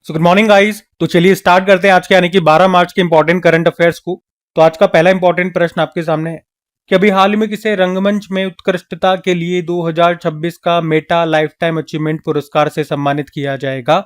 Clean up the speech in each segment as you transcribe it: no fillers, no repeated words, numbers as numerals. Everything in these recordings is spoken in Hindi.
So good morning guys. तो चलिए स्टार्ट करते हैं आज के यानी कि 12 मार्च के इंपॉर्टेंट करंट अफेयर्स को। तो आज का पहला इंपॉर्टेंट प्रश्न आपके सामने है कि अभी हाल ही में किसे रंगमंच में उत्कृष्टता के लिए 2026 का मेटा लाइफ टाइम अचीवमेंट पुरस्कार से सम्मानित किया जाएगा।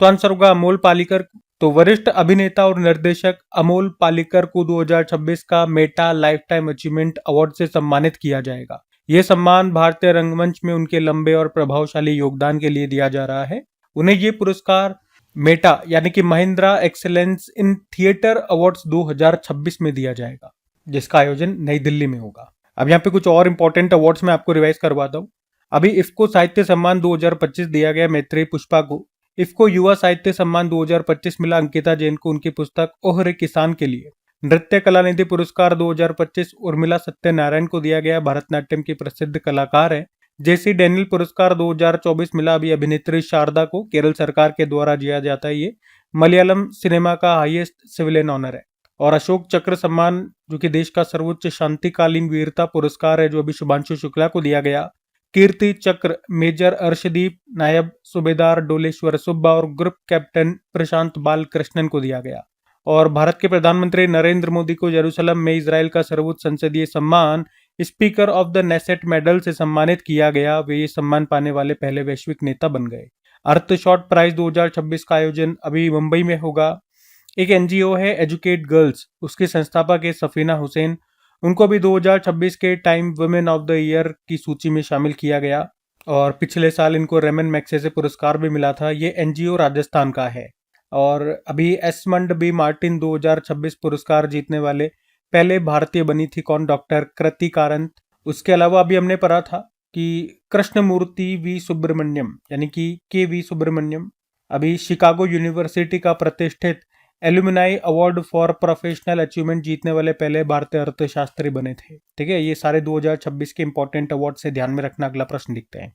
तो आंसर होगा अमोल पालेकर। तो वरिष्ठ अभिनेता और निर्देशक अमोल पालेकर को 2026 का Meta life time achievement award से सम्मानित किया जाएगा। यह सम्मान भारतीय रंगमंच में उनके लंबे और प्रभावशाली योगदान के लिए दिया जा रहा है। उन्हें यह पुरस्कार मेटा यानी कि Mahindra excellence in theatre awards 2026 में दिया जाएगा, जिसका आयोजन नई दिल्ली में होगा। अब यहाँ पे कुछ और इंपॉर्टेंट अवार्ड्स मैं आपको रिवाइज करवाता हूँ। अभी इफ्को साहित्य सम्मान 2025 दिया गया मैत्रेयी पुष्पा को। इफ्को युवा साहित्य सम्मान 2025 मिला अंकिता जैन को उनकी पुस्तक ओहरे किसान के लिए। नृत्य कला निधि पुरस्कार 2025 उर्मिला सत्यनारायण को दिया गया, भरतनाट्यम की प्रसिद्ध कलाकार है। जेसी डैनियल पुरस्कार 2024 मिला अभी अभिनेत्री शारदा को, केरल सरकार के द्वारा दिया जाता है। ये मलयालम सिनेमा का हाईएस्ट सिविलियन ऑनर है। और अशोक चक्र सम्मान जो कि देश का सर्वोच्च शांतिकालीन वीरता पुरस्कार है, जो अभी शुभांशु शुक्ला को दिया गया। कीर्ति चक्र मेजर अर्शदीप, नायब सूबेदार डोलेश्वर सुब्बा और ग्रुप कैप्टन प्रशांत बाल कृष्णन को दिया गया। और भारत के प्रधानमंत्री नरेंद्र मोदी को यरूशलेम में इजराइल का सर्वोच्च संसदीय सम्मान speaker of the Knesset medal से सम्मानित किया गया। वे ये सम्मान पाने वाले पहले वैश्विक नेता बन गए। अर्थशॉट प्राइज 2026 का आयोजन अभी मुंबई में होगा। एक एनजीओ है एजुकेट गर्ल्स, उसके संस्थापक है सफीना हुसैन। उनको भी 2026 के time women of the year की सूची में शामिल किया गया। और पिछले साल इनको रेमन मैग्सेसे पुरस्कार भी मिला था। ये एनजीओ राजस्थान का है। और अभी एस्मंड बी मार्टिन 2026 पुरस्कार जीतने वाले पहले भारतीय बनी थी कौन? डॉक्टर कृति कारंत। उसके अलावा अभी हमने पढ़ा था कि कृष्णमूर्ति वी सुब्रमण्यम यानी कि के वी सुब्रमण्यम अभी शिकागो यूनिवर्सिटी का प्रतिष्ठित alumni award for professional achievement जीतने वाले पहले भारतीय अर्थशास्त्री बने थे। ठीक है, ये सारे 2026 के इंपॉर्टेंट अवार्ड से ध्यान में रखना। अगला प्रश्न देखते हैं।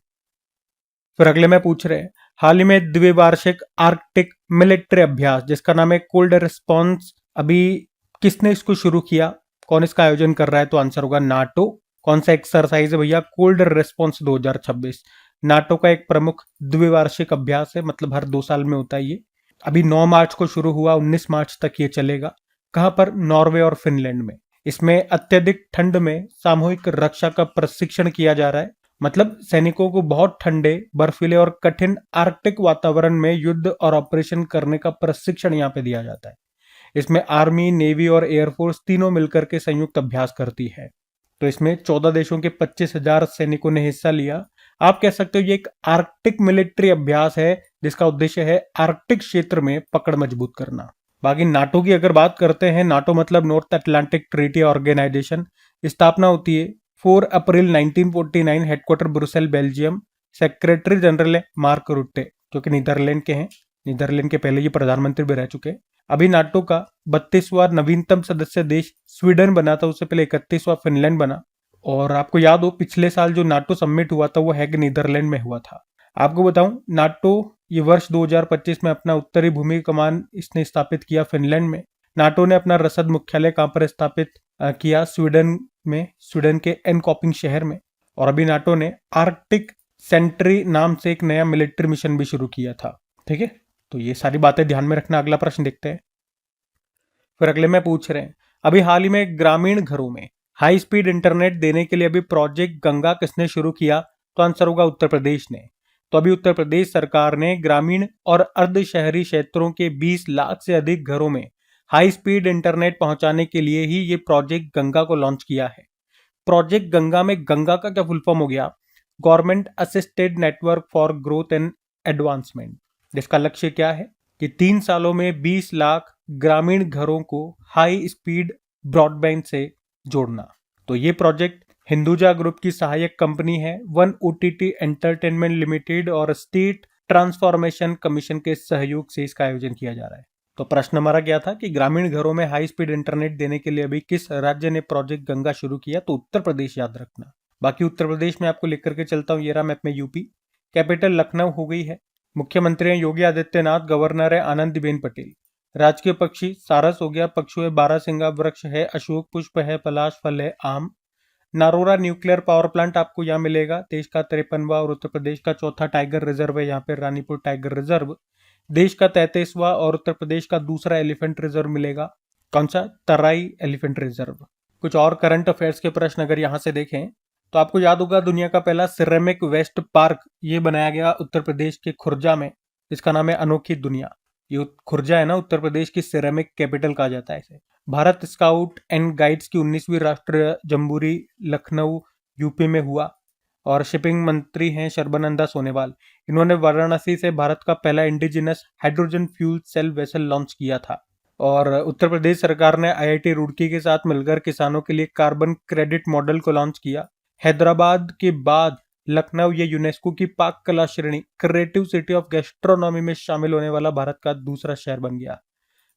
फिर अगले में पूछ रहे हैं, हाल ही में द्विवार्षिक आर्कटिक मिलिट्री अभ्यास जिसका नाम है कोल्ड रिस्पॉन्स, अभी किसने इसको शुरू किया? कौन इसका आयोजन कर रहा है? तो आंसर होगा नाटो। कौन सा एक्सरसाइज है भैया? Cold response 2026। नाटो का एक प्रमुख द्विवार्षिक अभ्यास है, मतलब हर 2 साल में होता है ये। अभी 9 मार्च को शुरू हुआ, 19 मार्च तक ये चलेगा। कहां पर? नॉर्वे और फिनलैंड में। इसमें अत्यधिक ठंड में सामूहिक रक्षा का प्रशिक्षण किया जा रहा है। मतलब सैनिकों को बहुत ठंडे, बर्फीले और कठिन आर्कटिक वातावरण में युद्ध और ऑपरेशन करने का प्रशिक्षण यहाँ पे दिया जाता है। इसमें आर्मी, नेवी और एयरफोर्स तीनों मिलकर के संयुक्त अभ्यास करती है। तो इसमें 14 देशों के 25,000 सैनिकों ने हिस्सा लिया। आप कह सकते हो ये एक आर्कटिक मिलिट्री अभ्यास है जिसका उद्देश्य है आर्कटिक क्षेत्र में पकड़ मजबूत करना। बाकी नाटो की अगर बात करते हैं, नाटो मतलब नॉर्थ अटलांटिक ट्रीटी ऑर्गेनाइजेशन। स्थापना होती है 4 अप्रैल 1949, headquarter Brussels Belgium. Secretary general है मार्क रुट्टे, जो कि नीदरलैंड के हैं। नीदरलैंड के पहले ये प्रधानमंत्री भी रह चुके हैं। अभी नाटो का 32वां नवीनतम सदस्य देश स्वीडन बना था, उससे पहले 31वां फिनलैंड बना। और आपको याद हो पिछले साल जो नाटो समिट हुआ था वो हैग नीदरलैंड में हुआ था। आपको बताऊं, नाटो ये वर्ष 2025 में अपना उत्तरी भूमि कमान इसने स्थापित किया फिनलैंड में। नाटो ने अपना रसद मुख्यालय कहां पर स्थापित किया? स्वीडन में, स्वीडन के एनकॉपिंग शहर में। और अभी नाटो ने आर्कटिक सेंट्री नाम से एक नया मिलिट्री मिशन भी शुरू किया था। ठीक है, तो ये सारी बातें ध्यान में रखना। अगला प्रश्न देखते हैं। फिर अगले में पूछ रहे हैं, अभी हाल ही में ग्रामीण घरों में हाई स्पीड इंटरनेट देने के लिए अभी प्रोजेक्ट गंगा किसने शुरू किया? तो आंसर होगा उत्तर प्रदेश ने। तो अभी उत्तर प्रदेश सरकार ने ग्रामीण और अर्ध शहरी क्षेत्रों के 20 लाख से अधिक घरों में हाई स्पीड इंटरनेट पहुंचाने के लिए ही ये प्रोजेक्ट गंगा को लॉन्च किया है। प्रोजेक्ट गंगा में गंगा का क्या फुल फॉर्म हो गया? Government assisted network for growth and advancement. जिसका लक्ष्य क्या है कि 3 सालों में 20 लाख ग्रामीण घरों को हाई स्पीड ब्रॉडबैंड से जोड़ना। तो ये प्रोजेक्ट हिंदुजा ग्रुप की सहायक कंपनी है, वन ओटीटी एंटरटेनमेंट लिमिटेड और स्टेट ट्रांसफॉर्मेशन कमीशन के सहयोग से इसका आयोजन किया जा रहा है। तो प्रश्न हमारा क्या था कि ग्रामीण घरों में हाई स्पीड इंटरनेट देने के लिए अभी किस राज्य ने प्रोजेक्ट गंगा शुरू किया? तो उत्तर प्रदेश, याद रखना। बाकी उत्तर प्रदेश में आपको लिख करके चलता हूँ, ये रहा मैप में यूपी। कैपिटल लखनऊ हो गई है। मुख्यमंत्री हैं योगी आदित्यनाथ, गवर्नर है आनंदीबेन पटेल। राजकीय पक्षी सारस हो गया, पक्षु है बारहसिंगा, वृक्ष है अशोक, पुष्प है पलाश, फल है आम। नारोरा न्यूक्लियर पावर प्लांट आपको यहाँ मिलेगा, देश का 53वां और उत्तर प्रदेश का चौथा टाइगर रिजर्व है यहाँ पे रानीपुर टाइगर रिजर्व। देश का 33वां और उत्तर प्रदेश का दूसरा एलिफेंट रिजर्व मिलेगा? कौन सा? तराई एलिफेंट रिजर्व। कुछ और करंट अफेयर्स के प्रश्न अगर यहाँ से देखें तो आपको याद होगा दुनिया का पहला सिरेमिक वेस्ट पार्क ये बनाया गया उत्तर प्रदेश के खुर्जा में। इसका नाम है अनोखी दुनिया। ये खुर्जा है ना, उत्तर प्रदेश की सिरेमिक कैपिटल कहा जाता है इसे। भारत स्काउट एंड गाइड्स की 19वीं राष्ट्रीय जम्बूरी लखनऊ यूपी में हुआ। और शिपिंग मंत्री हैं सर्बानंदा सोनोवाल। इन्होंने वाराणसी से भारत का पहला indigenous hydrogen fuel cell vessel launch किया था। और उत्तर प्रदेश सरकार ने आईआईटी रुड़की के साथ मिलकर किसानों के लिए कार्बन क्रेडिट मॉडल को लॉन्च किया। हैदराबाद के बाद लखनऊ ये यूनेस्को की पाक कला श्रेणी क्रिएटिव सिटी ऑफ गैस्ट्रोनॉमी में शामिल होने वाला भारत का दूसरा शहर बन गया।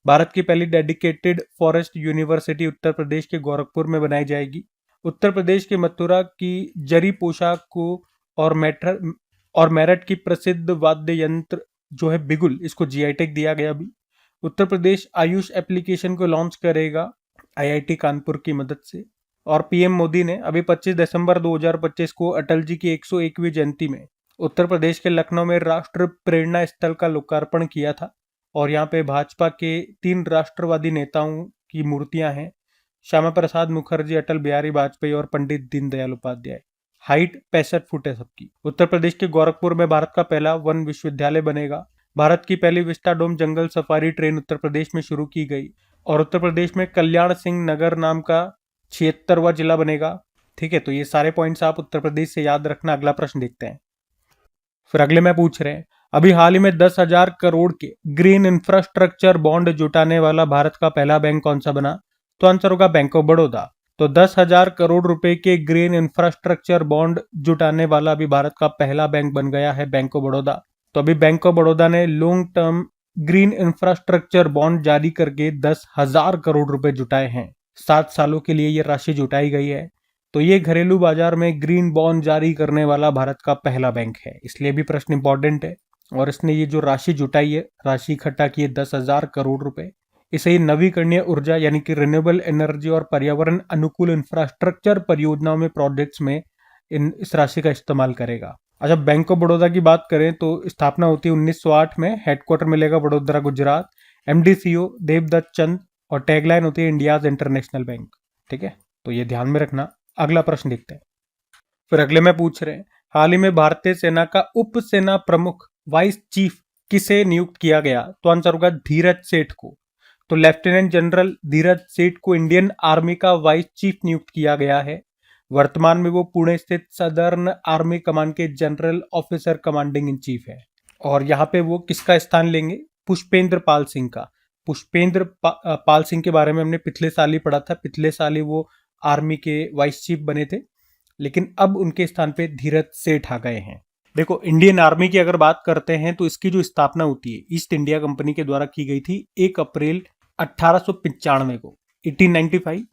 भारत की पहली dedicated forest university Uttar Pradesh के गोरखपुर में बनाई जाएगी। उत्तर प्रदेश के मथुरा की जरी पोशाक को और मेरठ की प्रसिद्ध वाद्य यंत्र जो है बिगुल, इसको जीआई टैग दिया गया अभी। उत्तर प्रदेश आयुष एप्लीकेशन को लॉन्च करेगा आईआईटी कानपुर की मदद से। और पीएम मोदी ने अभी 25 दिसंबर 2025 को अटल जी की 101वीं जयंती में उत्तर प्रदेश के लखनऊ में राष्ट्र प्रेरणा स्थल का लोकार्पण किया था। और यहाँ पे भाजपा के 3 राष्ट्रवादी नेताओं की मूर्तियां हैं, श्यामा प्रसाद मुखर्जी, अटल बिहारी वाजपेयी और पंडित दीनदयाल उपाध्याय। हाइट 65 फुट है सबकी। उत्तर प्रदेश के गोरखपुर में भारत का पहला वन विश्वविद्यालय बनेगा। भारत की पहली विस्टाडोम जंगल सफारी ट्रेन उत्तर प्रदेश में शुरू की गई। और उत्तर प्रदेश में कल्याण सिंह नगर नाम का 76वां जिला बनेगा। ठीक है, तो ये सारे पॉइंट्स आप उत्तर प्रदेश से याद रखना। अगला प्रश्न देखते हैं। फिर अगले में पूछ रहे हैं, अभी हाल ही में 10,000 करोड़ के ग्रीन इंफ्रास्ट्रक्चर बॉन्ड जुटाने वाला भारत का पहला बैंक कौन सा बना? तो आंसर होगा बैंक ऑफ बड़ौदा। तो 10,000 करोड़ रुपए के ग्रीन इंफ्रास्ट्रक्चर बॉन्ड जुटाने वाला अभी भारत का पहला बैंक बन गया है बैंक ऑफ बड़ौदा। तो अभी बैंक ऑफ बड़ौदा ने long term green infrastructure bond जारी करके 10,000 करोड़ रुपए जुटाए हैं। 7 सालों के लिए ये राशि जुटाई गई है। तो ये घरेलू बाजार में ग्रीन बॉन्ड जारी करने वाला भारत का पहला बैंक है, इसलिए भी प्रश्न इंपॉर्टेंट है। और इसने ये जो राशि जुटाई है, राशि इकट्ठा की है 10,000 करोड़ रुपए। इसे नवीकरणीय ऊर्जा यानी कि रिन्यूएबल एनर्जी और पर्यावरण अनुकूल इंफ्रास्ट्रक्चर परियोजनाओं में प्रोजेक्ट्स में इस राशि का इस्तेमाल करेगा। अच्छा, बैंक ऑफ बड़ौदा की बात करें तो स्थापना होती है 1908 में। हेडक्वार्टर मिलेगा वडोदरा गुजरात। एमडी सीईओ देवदत्त चंद। और टैगलाइन होती है इंडियाज इंटरनेशनल बैंक। ठीक है, तो ये ध्यान में रखना। अगला प्रश्न देखते हैं। फिर अगले में पूछ रहे हैं, हाल ही में भारतीय सेना का उप सेना प्रमुख वाइस चीफ किसे नियुक्त किया गया? तो आंसर होगा धीरज सेठ को। तो लेफ्टिनेंट जनरल धीरज सेठ को इंडियन आर्मी का वाइस चीफ नियुक्त किया गया है। वर्तमान में वो पुणे स्थित सदर्न आर्मी कमांड के general officer commanding in chief है। और यहाँ पे वो किसका स्थान लेंगे? पुष्पेंद्र पाल सिंह का। पुष्पेंद्र पाल सिंह के बारे में हमने पिछले साल ही पढ़ा था। पिछले साल ही वो आर्मी के वाइस चीफ बने थे, लेकिन अब उनके स्थान पे धीरज सेठ आ गए हैं। देखो, इंडियन आर्मी की अगर बात करते हैं तो इसकी जो स्थापना होती है ईस्ट इंडिया कंपनी के द्वारा की गई थी 1 अप्रैल 1895 को, 1895।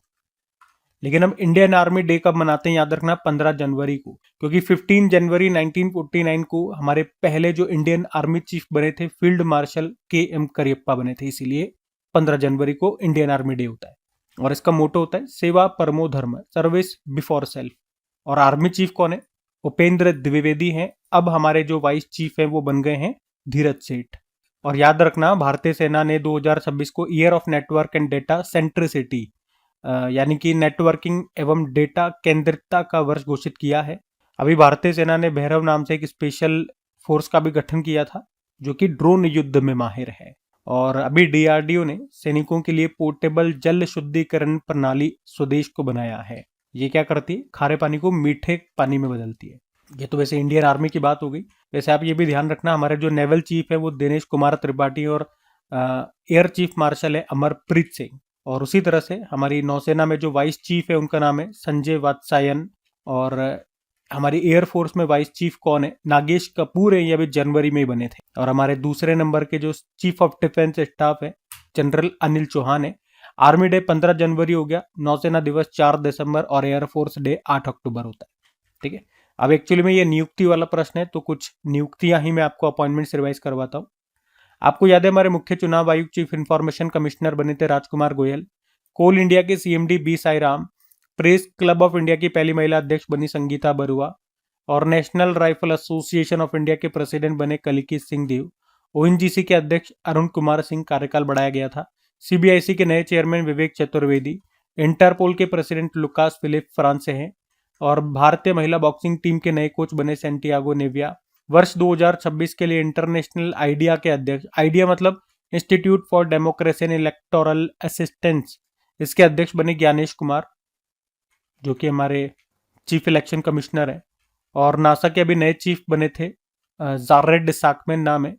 लेकिन हम इंडियन आर्मी डे कब मनाते हैं याद रखना, 15 जनवरी को, क्योंकि 15 जनवरी 1949 को हमारे पहले जो इंडियन आर्मी चीफ बने थे फील्ड मार्शल KM करियप्पा बने थे, इसीलिए 15 जनवरी को इंडियन आर्मी डे होता है। और इसका मोटो होता है सेवा परमो धर्म, सर्विस बिफोर सेल्फ। और आर्मी चीफ कौन है? उपेंद्र द्विवेदी हैं। अब हमारे जो वाइस चीफ हैं वो बन गए हैं धीरज सेठ। और याद रखना, भारतीय सेना ने 2026 को year of network and data centricity यानी कि नेटवर्किंग एवं डेटा केंद्रितता का वर्ष घोषित किया है। अभी भारतीय सेना ने भैरव नाम से एक स्पेशल फोर्स का भी गठन किया था जो कि ड्रोन युद्ध में माहिर है। और अभी DRDO ने सैनिकों के लिए पोर्टेबल जल शुद्धिकरण प्रणाली स्वदेश को बनाया है। ये क्या करती है? खारे पानी को मीठे पानी में बदलती है। ये तो वैसे इंडियन आर्मी की बात हो गई। वैसे आप ये भी ध्यान रखना, हमारे जो नेवल चीफ है वो दिनेश कुमार त्रिपाठी और एयर चीफ मार्शल है अमरप्रीत सिंह। और उसी तरह से हमारी नौसेना में जो वाइस चीफ है उनका नाम है संजय वात्सायन। और हमारी एयरफोर्स में वाइस चीफ कौन है? नागेश कपूर है, ये अभी जनवरी में ही बने थे। और हमारे दूसरे नंबर के जो चीफ ऑफ डिफेंस स्टाफ है जनरल अनिल चौहान है। आर्मी डे 15 जनवरी हो गया, नौसेना दिवस 4 दिसंबर और एयरफोर्स डे 8 अक्टूबर होता है। ठीक है, अब एक्चुअली में ये नियुक्ति वाला प्रश्न है, तो कुछ नियुक्तियां ही मैं आपको अपॉइंटमेंट रिवाइज करवाता हूँ। आपको याद है हमारे मुख्य चुनाव आयुक्त चीफ इंफॉर्मेशन कमिश्नर बने थे राजकुमार गोयल। कोल इंडिया के CMD B Sairam. Press club of India की पहली महिला अध्यक्ष बनी संगीता बरुआ। और national rifle association of India के प्रेसिडेंट बने कलिकी सिंह देव। ओएनजीसी के अध्यक्ष अरुण कुमार सिंह कार्यकाल बढ़ाया गया था। सीबीआईसी के नए चेयरमैन विवेक चतुर्वेदी, इंटरपोल के प्रेसिडेंट लुकास फिलिप फ्रांस से हैं और भारतीय महिला बॉक्सिंग टीम के नए कोच बने सैंटियागो नेविया। वर्ष 2026 के लिए इंटरनेशनल आइडिया के अध्यक्ष, आइडिया मतलब institute for democracy and electoral assistance, इसके अध्यक्ष बने ज्ञानेश कुमार, जो कि हमारे चीफ इलेक्शन कमिश्नर हैं। और नासा के अभी नए चीफ बने थे, जारेड साकमेन नाम है।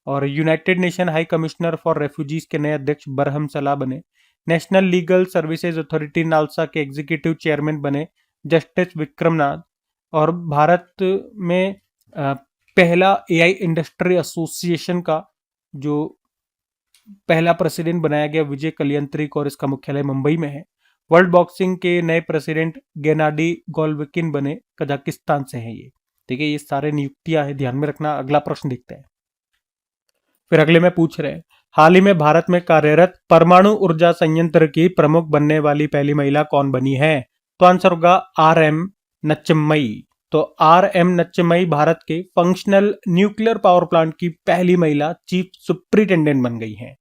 और United nation high commissioner for refugees के नए अध्यक्ष बरहम सलाह बने। National legal services authority NALSA के एग्जीक्यूटिव चेयरमैन बने जस्टिस विक्रमनाथ। और भारत में पहला एआई इंडस्ट्री एसोसिएशन का जो पहला प्रेसिडेंट बनाया गया विजय कलियंत्रिक, और इसका मुख्यालय मुंबई में है। वर्ल्ड बॉक्सिंग के नए प्रेसिडेंट गेनाडी गोलविकिन बने, कजाकिस्तान से हैं ये। ठीक है, ये सारे नियुक्तियां हैं, ध्यान में रखना। अगला प्रश्न देखते हैं। फिर अगले में पूछ रहे हैं, हाल ही में भारत में कार्यरत परमाणु ऊर्जा संयंत्र की प्रमुख बनने वाली पहली महिला कौन बनी है? तो आंसर होगा आर.एम. नच्चम्मई। तो आर.एम. नच्चम्मई भारत के फंक्शनल न्यूक्लियर पावर प्लांट की पहली महिला चीफ सुप्रिंटेंडेंट बन गई हैं।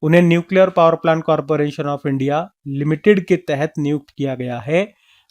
उन्हें nuclear power plant corporation of India limited के तहत नियुक्त किया गया है।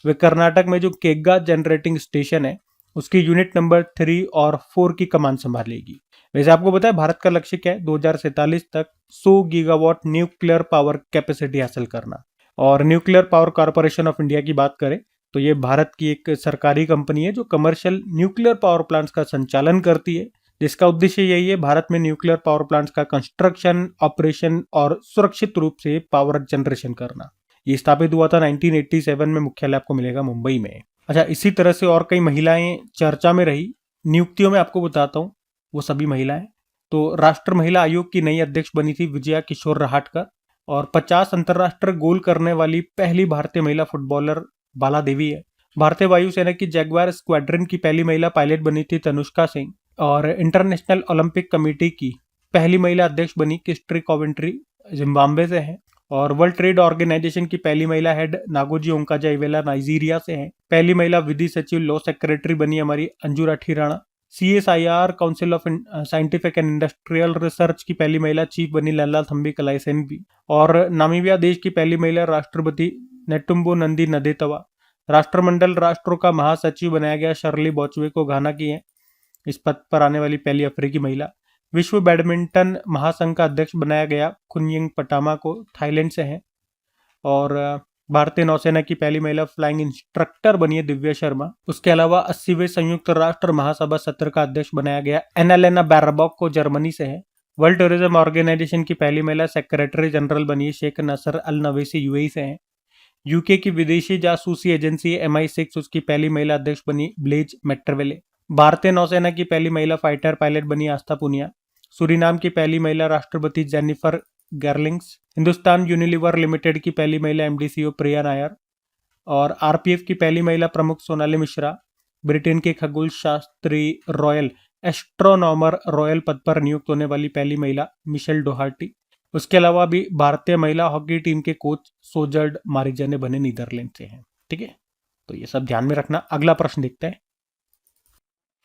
वे कर्नाटक में जो केग्गा जनरेटिंग स्टेशन है उसकी यूनिट नंबर 3 और 4 की कमान संभालेगी। वैसे आपको पता है भारत का लक्ष्य क्या है? 2047 तक 100 गीगावाट न्यूक्लियर पावर कैपेसिटी हासिल करना। और nuclear power corporation of India की बात करें तो ये भारत की एक सरकारी कंपनी है जो कमर्शियल न्यूक्लियर पावर प्लांट्स का संचालन करती है, जिसका उद्देश्य यही है भारत में न्यूक्लियर पावर प्लांट्स का कंस्ट्रक्शन, ऑपरेशन और सुरक्षित रूप से पावर जनरेशन करना। ये स्थापित हुआ था 1987 में, मुख्यालय आपको मिलेगा मुंबई में। अच्छा, इसी तरह से और कई महिलाएं चर्चा में रही। नियुक्तियों में आपको बताता हूँ वो सभी महिलाएं। तो राष्ट्र महिला आयोग की नई अध्यक्ष बनी थी विजया किशोर रहाटकर। और 50 अंतर्राष्ट्रीय गोल करने वाली पहली भारतीय महिला फुटबॉलर बाला देवी है। भारतीय वायुसेना की जैगवार स्क्वाड्रन की पहली महिला पायलट बनी थी तनुष्का सिंह। और इंटरनेशनल ओलंपिक कमेटी की पहली महिला अध्यक्ष बनी क्रिस्टी कॉवेंट्री, जिम्बाब्वे से है। और वर्ल्ड ट्रेड ऑर्गेनाइजेशन की पहली महिला हेड नागोजी ओंकाजा-इवेला नाइजीरिया से हैं। पहली महिला विधि सचिव लॉ सेक्रेटरी बनी हमारी Anju Rathi Rana. CSIR council of scientific and industrial research की पहली महिला चीफ बनी लैला थम्बी कलाइसेनबी। और नामीबिया देश की पहली महिला राष्ट्रपति नेटुम्बो नंदी नदेतवा। राष्ट्रमंडल राष्ट्रों का महासचिव बनाया गया शर्ली बॉचवे को घाना की है इस पद पर आने वाली पहली अफ्रीकी महिला। विश्व बैडमिंटन महासंघ का अध्यक्ष बनाया गया कुनयिंग पटामा को, थाईलैंड से हैं। और भारतीय नौसेना की पहली महिला फ्लाइंग इंस्ट्रक्टर बनी है दिव्या शर्मा। उसके अलावा 80वें संयुक्त राष्ट्र महासभा सत्र का अध्यक्ष बनाया गया एनालेना बैरबॉक को, जर्मनी से है। वर्ल्ड टूरिज्म ऑर्गेनाइजेशन की पहली महिला सेक्रेटरी जनरल बनी है शेख नसर अल नवेसी, यूएई से हैं। यूके की विदेशी जासूसी एजेंसी MI6, उसकी पहली महिला अध्यक्ष बनी ब्लेज मेट्रवेले। भारतीय नौसेना की पहली महिला फाइटर पायलट बनी आस्था पुनिया। सूरीनाम की पहली महिला राष्ट्रपति जेनिफर गर्लिंग्स। हिंदुस्तान यूनिलीवर लिमिटेड की पहली महिला MD/CEO प्रिया नायर। और RPF की पहली महिला प्रमुख सोनाली मिश्रा। ब्रिटेन के खगोल शास्त्री रॉयल एस्ट्रोनॉमर रॉयल पद पर नियुक्त होने वाली पहली महिला मिशेल डोहार्टी। उसके अलावा भी भारतीय महिला हॉकी टीम के कोच सोजर्ड मारिजाने बने नीदरलैंड से हैं। ठीक है, तो ये सब ध्यान में रखना। अगला प्रश्न देखते हैं।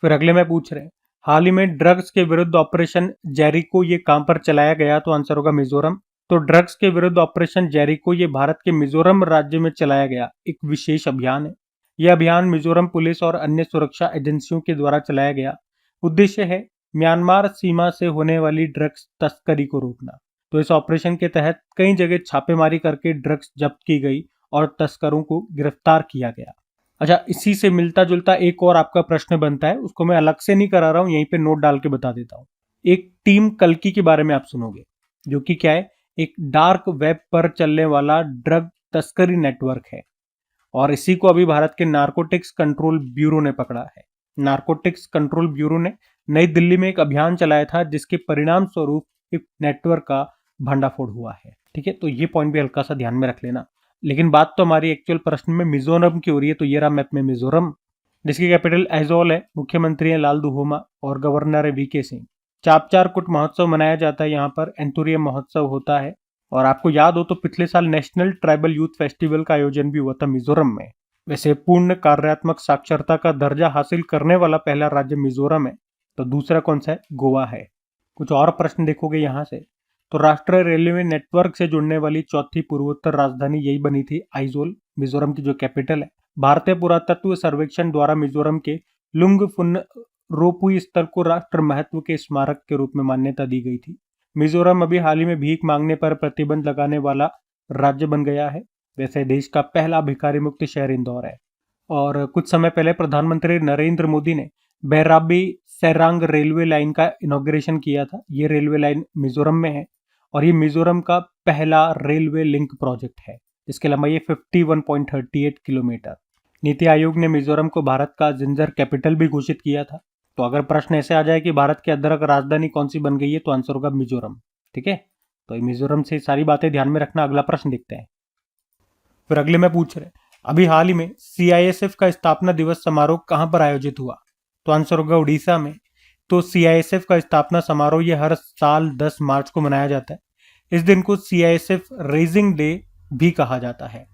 फिर अगले में पूछ रहे हैं, हाल ही में ड्रग्स के विरुद्ध ऑपरेशन जेरिको ये कहां पर चलाया गया? तो आंसर होगा मिजोरम। तो ड्रग्स के विरुद्ध ऑपरेशन जेरिको ये भारत के मिजोरम राज्य में चलाया गया एक विशेष अभियान है। यह अभियान मिजोरम पुलिस और अन्य सुरक्षा एजेंसियों के द्वारा चलाया गया। उद्देश्य है म्यांमार सीमा से होने वाली ड्रग्स तस्करी को रोकना। तो इस ऑपरेशन के तहत कई जगह छापेमारी करके ड्रग्स जब्त की गई और तस्करों को गिरफ्तार किया गया। अच्छा, इसी से मिलता जुलता एक और आपका प्रश्न बनता है, उसको मैं अलग से नहीं करा रहा हूं, यहीं पे नोट डाल के बता देता हूं। एक टीम कल्कि के बारे में आप सुनोगे, जो कि क्या है, एक डार्क वेब पर चलने वाला ड्रग तस्करी नेटवर्क है। और इसी को अभी भारत के नार्कोटिक्स कंट्रोल ब्यूरो ने पकड़ा है। नार्कोटिक्स कंट्रोल ब्यूरो ने नई दिल्ली में एक अभियान चलाया था जिसके परिणाम स्वरूप इस नेटवर्क का भंडाफोड़ हुआ है। ठीक है, तो ये पॉइंट भी हल्का सा ध्यान में रख लेना। लेकिन बात तो हमारी एक्चुअल प्रश्न में मिजोरम की हो रही है, तो ये रहा मैप में मिजोरम, जिसकी कैपिटल ऐजोल है। मुख्यमंत्री है लाल दुहोमा और गवर्नर है VK सिंह। चापचार कुट महोत्सव मनाया जाता है, यहाँ पर एंथुरियम महोत्सव होता है। और आपको याद हो तो पिछले साल नेशनल ट्राइबल यूथ फेस्टिवल का आयोजन भी हुआ था मिजोरम में। वैसे पूर्ण कार्यात्मक साक्षरता का दर्जा हासिल करने वाला पहला राज्य मिजोरम है, तो दूसरा कौन सा है? गोवा है। कुछ और प्रश्न देखोगे यहाँ से तो राष्ट्रीय रेलवे नेटवर्क से जुड़ने वाली चौथी पूर्वोत्तर राजधानी यही बनी थी, आइजोल, मिजोरम की जो कैपिटल है। भारतीय पुरातत्व सर्वेक्षण द्वारा मिजोरम के लुंगफुन रोपुई स्थल को राष्ट्र महत्व के स्मारक के रूप में मान्यता दी गई थी। मिजोरम अभी हाल ही में भीख मांगने पर प्रतिबंध लगाने वाला राज्य बन गया है। वैसे देश का पहला भिखारी मुक्त शहर इंदौर है। और कुछ समय पहले प्रधानमंत्री नरेंद्र मोदी ने बैराबी सेरांग रेलवे लाइन का इनॉग्रेशन किया था। ये रेलवे लाइन मिजोरम में है और ये मिजोरम का पहला रेलवे लिंक प्रोजेक्ट है जिसकी लंबाई है 51.38 किलोमीटर। नीति आयोग ने मिजोरम को भारत का जिंजर कैपिटल भी घोषित किया था। तो अगर प्रश्न ऐसे आ जाए कि भारत की अदरक राजधानी कौन सी बन गई है तो आंसर होगा मिजोरम। ठीक है, तो मिजोरम से सारी बातें ध्यान में रखना। अगला प्रश्न देखते हैं। फिर अगले में पूछ रहे अभी हाल ही में CISF का स्थापना दिवस समारोह कहां पर आयोजित हुआ तो आंसर होगा उड़ीसा में। तो CISF का स्थापना समारोह ये हर साल 10 मार्च को मनाया जाता है। इस दिन को CISF रेजिंग डे भी कहा जाता है।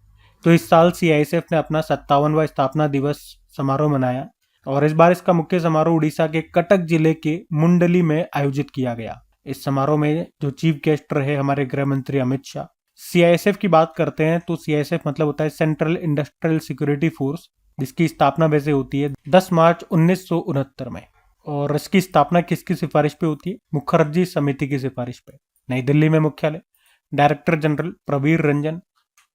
तो इस साल CISF ने अपना 57वां स्थापना दिवस समारोह मनाया और इस बार इसका मुख्य समारोह उड़ीसा के कटक जिले के मुंडली में आयोजित किया गया। इस समारोह में जो चीफ गेस्ट रहे हमारे गृह मंत्री अमित शाह। CISF की बात करते हैं तो CISF मतलब होता है सेंट्रल इंडस्ट्रियल सिक्योरिटी फोर्स, जिसकी स्थापना वैसे होती है 10 मार्च 1969 में। और इसकी स्थापना किसकी सिफारिश पे होती है? मुखर्जी समिति की सिफारिश पे। नई दिल्ली में मुख्यालय, डायरेक्टर जनरल प्रवीर रंजन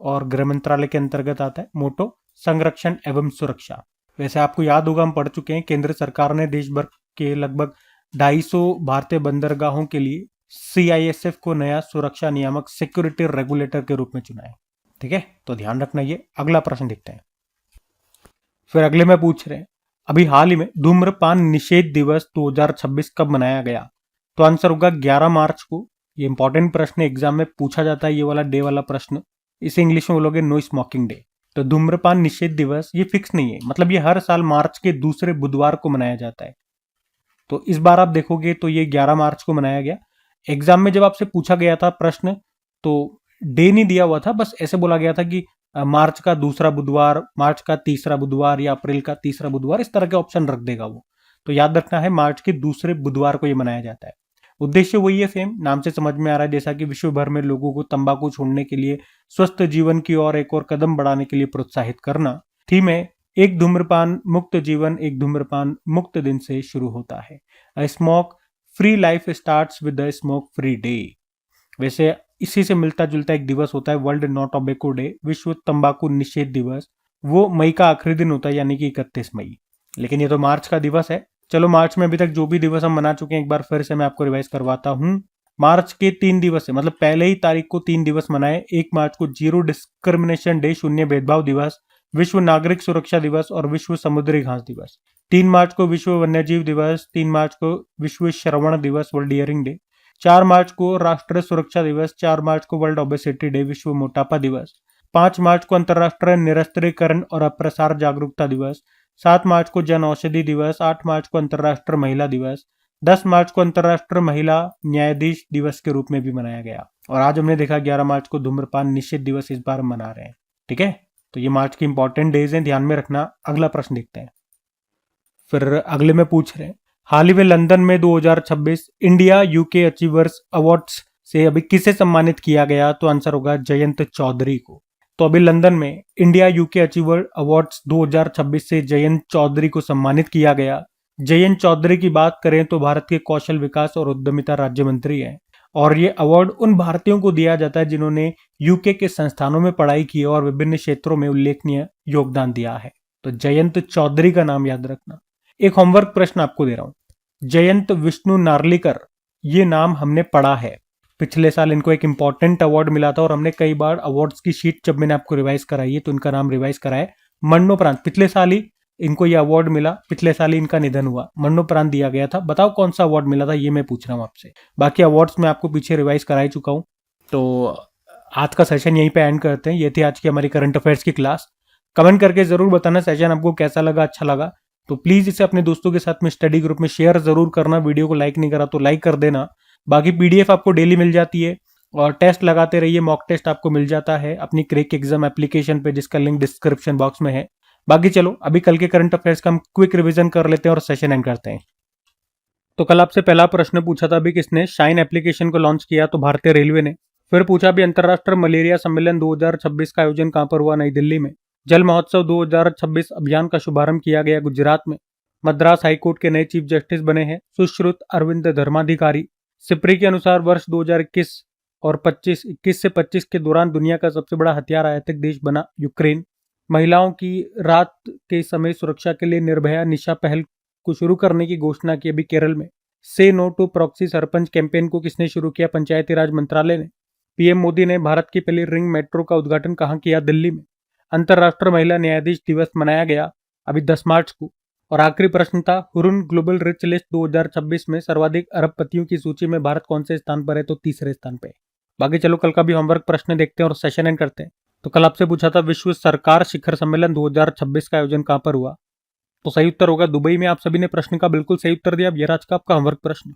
और गृह मंत्रालय के अंतर्गत आता है। मोटो संरक्षण एवं सुरक्षा। वैसे आपको याद होगा हम पढ़ चुके हैं, केंद्र सरकार ने देश भर के लगभग 250 भारतीय बंदरगाहों के लिए CISF को नया सुरक्षा नियामक सिक्योरिटी रेगुलेटर के रूप में चुना है। ठीक है, तो ध्यान रखना ये। अगला प्रश्न देखते हैं। फिर अगले में पूछ रहे हैं अभी हाल ही में धूम्रपान निषेध दिवस 2026 कब मनाया गया तो आंसर होगा 11 मार्च को। ये इंपॉर्टेंट प्रश्न एग्जाम में पूछा जाता है, ये वाला डे वाला प्रश्न। इसे इंग्लिश में बोलोगे नो स्मोकिंग डे। तो धूम्रपान निषेध दिवस ये फिक्स नहीं है, मतलब ये हर साल मार्च के दूसरे बुधवार को मनाया जाता है। तो इस बार आप देखोगे तो ये 11 मार्च को मनाया गया। एग्जाम में जब आपसे पूछा गया था प्रश्न तो डे नहीं दिया हुआ था, बस ऐसे बोला गया था कि मार्च का दूसरा बुधवार, मार्च का तीसरा बुधवार या अप्रैल का तीसरा बुधवार, इस तरह के ऑप्शन रख देगा वो। तो याद रखना है मार्च के दूसरे बुधवार को ये मनाया जाता है। उद्देश्य वही है, सेम नाम से समझ में आ रहा है, जैसा कि विश्व भर में लोगों को तंबाकू छोड़ने के लिए, स्वस्थ जीवन की ओर एक और कदम बढ़ाने के लिए प्रोत्साहित करना। थीम है एक धूम्रपान मुक्त जीवन एक धूम्रपान मुक्त दिन से शुरू होता है। A smoke free life starts with the smoke free day. वैसे इसी से मिलता जुलता एक दिवस होता है वर्ल्ड नो टोबैको डे, विश्व तंबाकू निषेध दिवस। वो मई का आखिरी दिन होता है, यानी कि 31 मई। लेकिन ये तो मार्च का दिवस है। चलो मार्च में अभी तक जो भी दिवस हम मना चुके हैं एक बार फिर से मैं आपको रिवाइज करवाता हूँ। मार्च के 3 दिवस है, मतलब पहले ही तारीख को 3 दिवस मनाए। 1 मार्च को जीरो डिस्क्रिमिनेशन डे, शून्य भेदभाव दिवस, विश्व नागरिक सुरक्षा दिवस और विश्व समुद्री घास दिवस। 3 मार्च को विश्व वन्यजीव दिवस, 3 मार्च को विश्व श्रवण दिवस वर्ल्ड हियरिंग डे, 4 मार्च को राष्ट्रीय सुरक्षा दिवस, 4 मार्च को वर्ल्ड ओबेसिटी डे विश्व मोटापा दिवस, 5 मार्च को अंतर्राष्ट्रीय निरस्त्रीकरण और अप्रसार जागरूकता दिवस, 7 मार्च को जन औषधि दिवस, 8 मार्च को अंतर्राष्ट्रीय महिला दिवस, 10 मार्च को अंतर्राष्ट्रीय महिला न्यायाधीश दिवस के रूप में भी मनाया गया। और आज हमने देखा 11 मार्च को धूम्रपान निषेध दिवस इस बार मना रहे हैं। ठीक है, तो ये मार्च की इंपॉर्टेंट डेज हैं, ध्यान में रखना। अगला प्रश्न देखते हैं। फिर अगले में पूछ रहे हैं हाल ही में लंदन में 2026 इंडिया यूके अचीवर्स अवार्ड्स से अभी किसे सम्मानित किया गया तो आंसर होगा जयंत चौधरी को। तो अभी लंदन में इंडिया यूके अचीवर अवार्ड्स 2026 से जयंत चौधरी को सम्मानित किया गया। जयंत चौधरी की बात करें तो भारत के कौशल विकास और उद्यमिता राज्य मंत्री हैं और ये अवार्ड उन भारतीयों को दिया जाता है जिन्होंने यूके के संस्थानों में पढ़ाई की और विभिन्न क्षेत्रों में उल्लेखनीय योगदान दिया है। तो जयंत चौधरी का नाम याद रखना। एक होमवर्क प्रश्न आपको दे रहा हूं। जयंत विष्णु नार्लिकर, ये नाम हमने पढ़ा है। पिछले साल इनको एक इंपॉर्टेंट अवार्ड मिला था और हमने कई बार अवार्ड्स की शीट जब मैंने आपको रिवाइज कराई है तो इनका नाम रिवाइज कराए। मरणोपरांत पिछले साल ही इनको ये अवार्ड मिला, पिछले साल ही इनका निधन हुआ, मरणोपरांत दिया गया था। बताओ कौन सा अवार्ड मिला था, ये मैं पूछ रहा हूँ आपसे। बाकी अवार्ड्स मैं आपको पीछे रिवाइज करा चुका हूँ। तो आज का सेशन यहीं पे एंड करते हैं। ये थी आज की हमारी करंट अफेयर्स की क्लास। कमेंट करके जरूर बताना सेशन आपको कैसा लगा, अच्छा लगा तो प्लीज इसे अपने दोस्तों के साथ में स्टडी ग्रुप में शेयर जरूर करना। वीडियो को लाइक नहीं करा तो लाइक कर देना। बाकी पीडीएफ आपको डेली मिल जाती है और टेस्ट लगाते रहिए, मॉक टेस्ट आपको मिल जाता है अपनी क्रैक एग्जाम एप्लीकेशन पे, जिसका लिंक डिस्क्रिप्शन बॉक्स में है। बाकी चलो अभी कल के करंट अफेयर्स का हम क्विक रिवीजन कर लेते हैं और सेशन एंड करते हैं। तो कल आपसे पहला प्रश्न पूछा था अभी किसने शाइन एप्लीकेशन को लॉन्च किया, तो भारतीय रेलवे ने। फिर पूछा भी अंतर्राष्ट्रीय मलेरिया सम्मेलन 2026 का आयोजन कहां पर हुआ, नई दिल्ली में। जल महोत्सव 2026 अभियान का शुभारंभ किया गया गुजरात में। मद्रास हाईकोर्ट के नए चीफ जस्टिस बने हैं सुश्रुत अरविंद धर्माधिकारी। सिप्री के अनुसार वर्ष 2021 और 21 से 25 के दौरान दुनिया का सबसे बड़ा हथियार आयातक देश बना यूक्रेन। महिलाओं की रात के समय सुरक्षा के लिए निर्भया निशा पहल को शुरू करने की घोषणा की अभी केरल में। Say no to proxy sarpanch campaign को किसने शुरू किया, पंचायती राज मंत्रालय ने। पीएम मोदी ने भारत की पहली रिंग मेट्रो का उद्घाटन कहां किया, दिल्ली में। अंतर्राष्ट्रीय महिला न्यायाधीश दिवस मनाया गया अभी 10 मार्च को। और आखिरी प्रश्न था हुरुन ग्लोबल रिच लिस्ट 2026 में सर्वाधिक अरबपतियों की सूची में भारत कौन से स्थान पर है, तो तीसरे स्थान पे। बाकी चलो कल का भी होमवर्क प्रश्न देखते हैं और सेशन एंड करते हैं। तो कल आपसे पूछा था विश्व सरकार शिखर सम्मेलन 2026 का आयोजन कहां पर हुआ, तो सही उत्तर होगा दुबई में। आप सभी ने प्रश्न का बिल्कुल सही उत्तर दिया। अब ये आज का आपका होमवर्क प्रश्न।